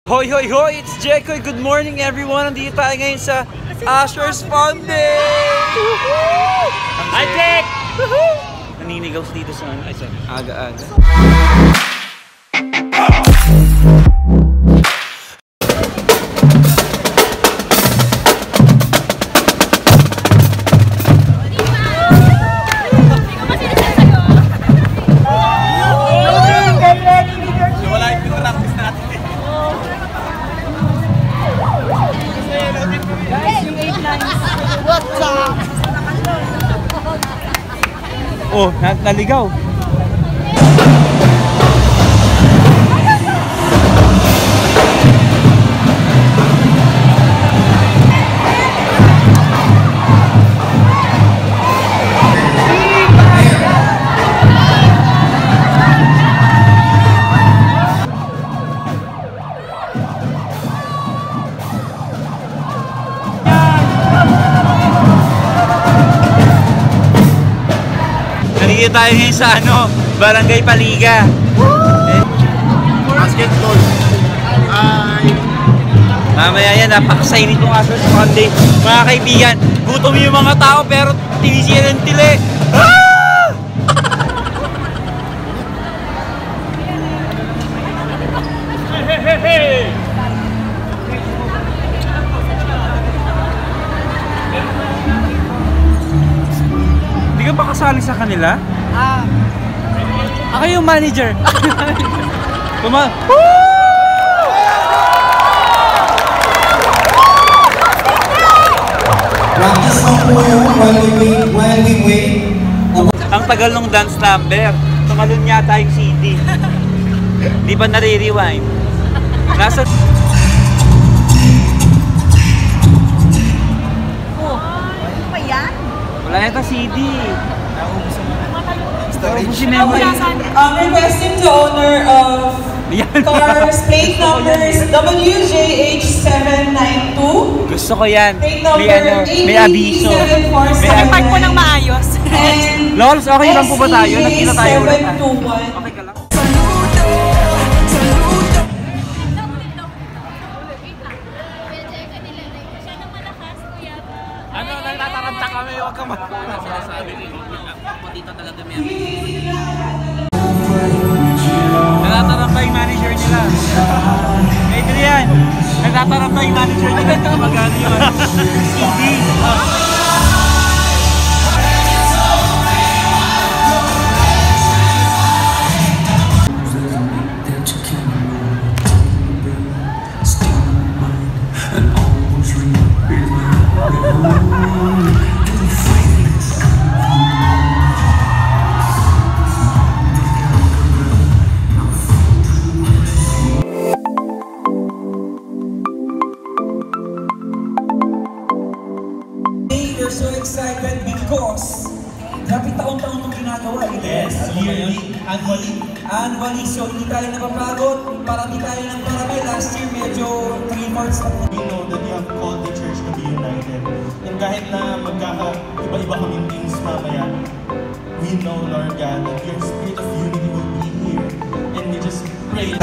Hoy, hoy, hoy! It's Jekoy! Good morning everyone! Nandito tayo ngayon sa Asher's Fun Day! Hi, Jek! Naninigaw dito sa aga-aga. Oh, naligaw. Nandito tayo ngayon sa Barangay Paliga. Basketball. Mamaya yan, napakasay nitong Asher's Fun Day. Mga kaibigan, gutom yung mga tao pero tinisiyan ng tili. Ah! Hindi ka ba kasali sa kanila? Ako yung manager. Practice lang po yun while we wait. Ang tagal ng dance number. Tumalon yata yung CD. Di ba nare-rewind? Nasa... Ano ba yan? Wala yata CD. Requesting to owner of cars plate numbers WJH792. Gusto ko yan. Plate number May abiso. Park po ng maayos. And Lols, okay lang po ba tayo? Nakita tayo ulit. Okay ka lang? Ano, nagtataranta kami. Huwag ka makakuna. Sinasabi ko. Dito talaga may nagtataranta yung manager nila. Adrian, nagtataranta yung manager nila. Magano yun? CD. We're so excited because grabe taon-taon itong ginagawa. Yes, yearly, annually. So hindi tayo napapagod, parami tayo ng parami. Last year medyo 3/4 na. We know that you have called the church to be united. And kahit na iba-iba kaming things mamaya, we know, Lord God, that your spirit of unity will be here. And we just pray.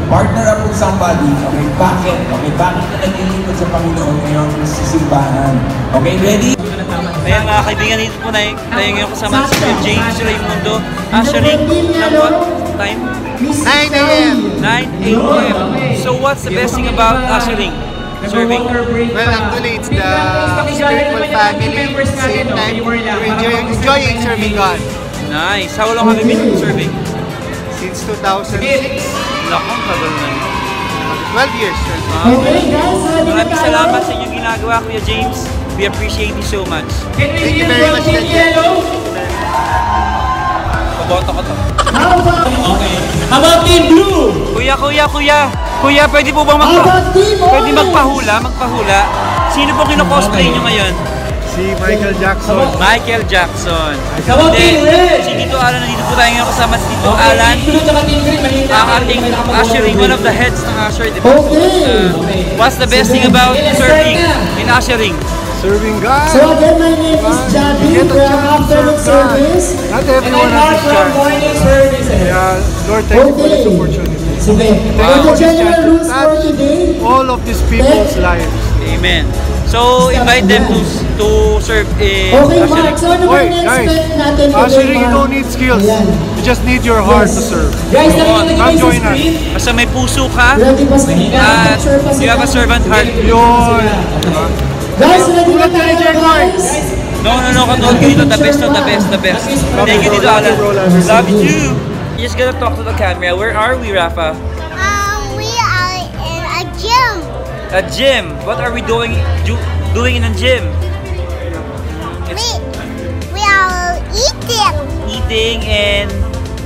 Partner up with somebody. Okay, bakit? Okay, bakit na naglilingkod sa Panginoon ngayong sisimbahan? Okay, ready? Ayan mga kaibigan, dito po tayo ngayon kasama si James Raymundo. Asherin, what time? 9 a.m. 9 a.m. So what's the best thing about Asherin? Serving? Well, actually, it's the spiritual family. At the same time, you're enjoying serving God. Nice. How long have you been serving? Since 2006. Lakong tagal na yun. 12 years. Maraming salamat sa inyong ginagawa, Kuya James. We appreciate you so much. Thank you very much. Paboto ko to. How about Team Blue? Kuya, pwede po bang magpahula? Sino po kino-cosplay nyo ngayon? Si Michael Jackson. Michael Jackson. Team Red? Si Tito Alan, nandito po tayo ngayon kasama si Tito Alan. Ang ating ushering, one of the heads ng usher. What's the best thing about serving in ushering? Serving God. So again, my name is Javi from afternoon service. Not everyone has this chance. Morning service. Yeah, Lord, thank you for this opportunity. So the general rules for today of these people's lives. Amen. So, invite them to serve in Okay, Mark. So, ano ba Wait, yung guys. expect natin kay Actually, you Mark? don't need skills. Ayan. You just need your heart to serve. Guys, Come on, nakikita come nyo join sa us. screen. Basta may puso ka, Ready pa sila? at Picture pa you sila. have a servant heart. Yun. Guys, ready na Tulad tayo, ni Jack guys? No, katulad ko dito. The best of the best, the best. Thank you dito, Alan. Love you too. You just gotta talk to the camera. Where are we, Rafa? We are in a gym. A gym. What are we doing in a gym? We are eating. Eating, and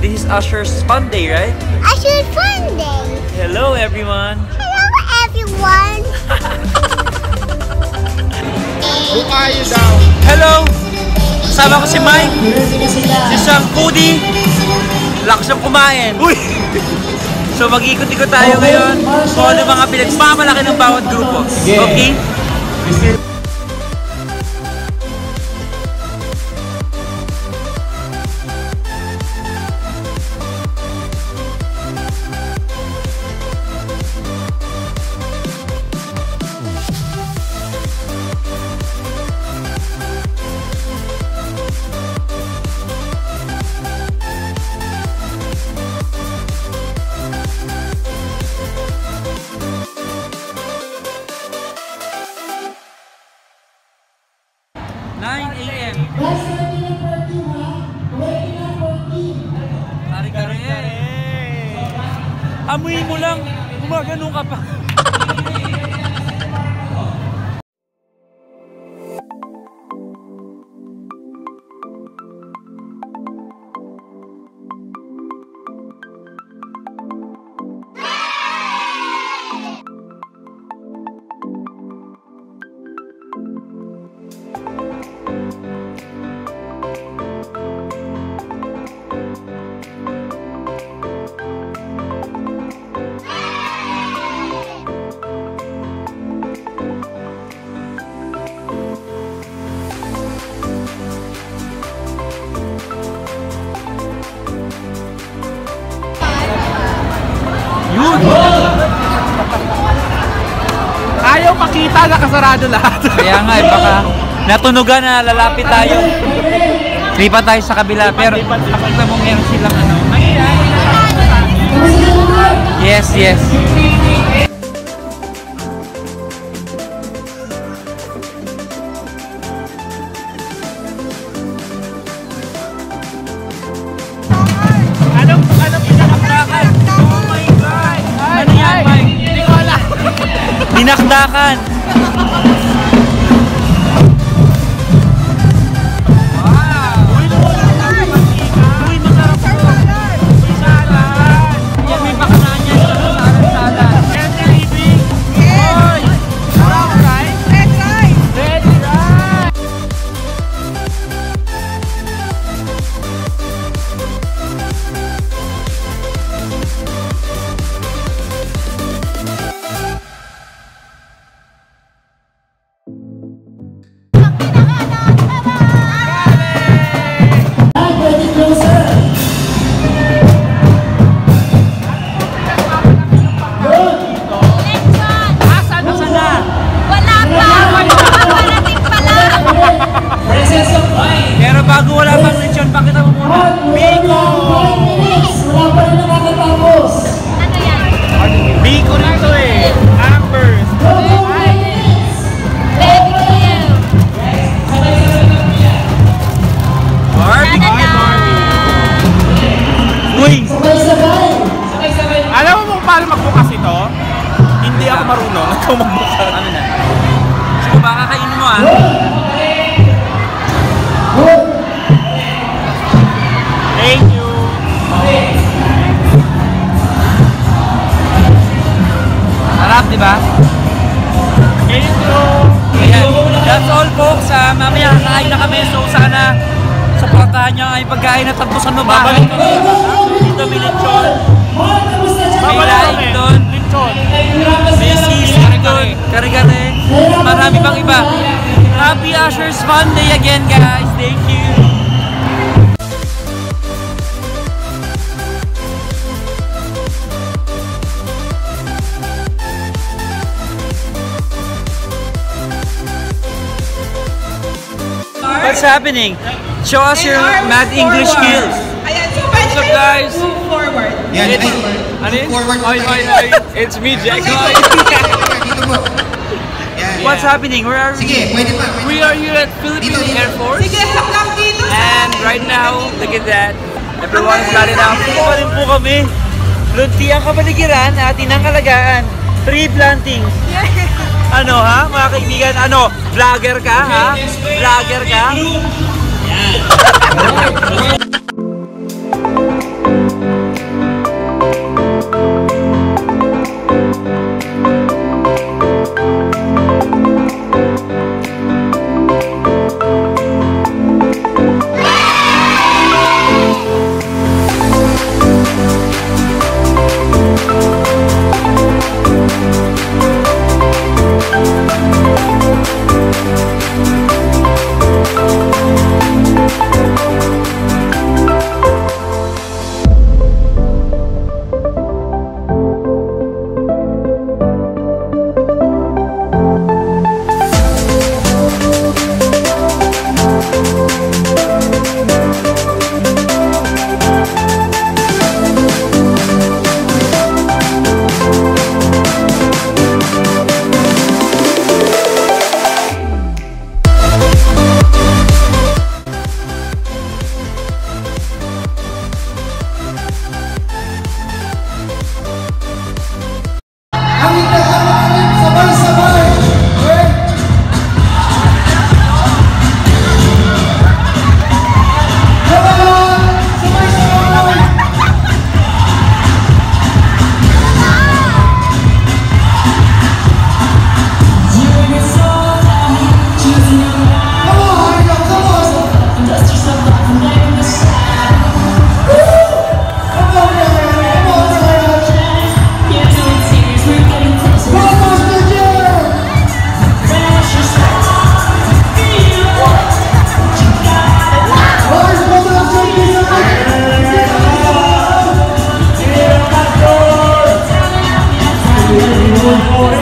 this is Usher's Fun Day, right? Actually, fun day. Hello, everyone. Hello, everyone. Bukayo daw. Hello. Kasama ko si Mike. Si Sam Foodie. Lakas ng kumain. Uy! So mag-ikot-ikot tayo ngayon kung ano mga pinagmamalaki ng bawat grupo. Okay? Amoy mo lang, gumagano ka pa. Yun! Ayaw makita, nakasarado lahat. Kaya nga, baka natunugan na lalapit tayo. Lipat tayo sa kabila, pero kapag mo meron silang ano. Yes, yes. Anong pinakdakan? Oh my God! Ano yan, Mike? Hindi ko alam. Dinakdakan! Pero bago wala pang lechon, pakita mo muna. Biko! Wala pa rin nakakatapos. Ano yan? Biko nito eh. Amber. Uy! Sabay-sabay. Alam mo kung paano magbukas ito? Hindi ako marunong. Ikaw magbukas. Ano na? So baka kainin mo ah. Thank you. Harap, di ba? Thank you. Ayan. That's all folks. Mamaya kakain na kami. So sana supportahan nyo ay pagkain na tapusan mo ba? Babalik kami. Dito may lechon. Mark, kamusta dyan? May laing doon. Lechon. May sisig doon. Kare-kare. Marami pang iba. Happy Usher's Fun Day again, guys. Thank you. what's happening? Show us your mad English skills. Ayan, so pwede What's up, kayo guys? move forward. Yan, It's me, Jack. Dito mo. Yan. What's happening? Where are we? Sige, pwede pa. We are here at Philippine Air Force. Sige, hanggang dito sa... And right now, look at that. Everyone is lining up. Dito pa rin po kami. Lunti ang kapaligiran at inang kalagaan. Tree planting. Ano ha, mga kaibigan? Ano? Vlogger ka ha? Vlogger ka? Por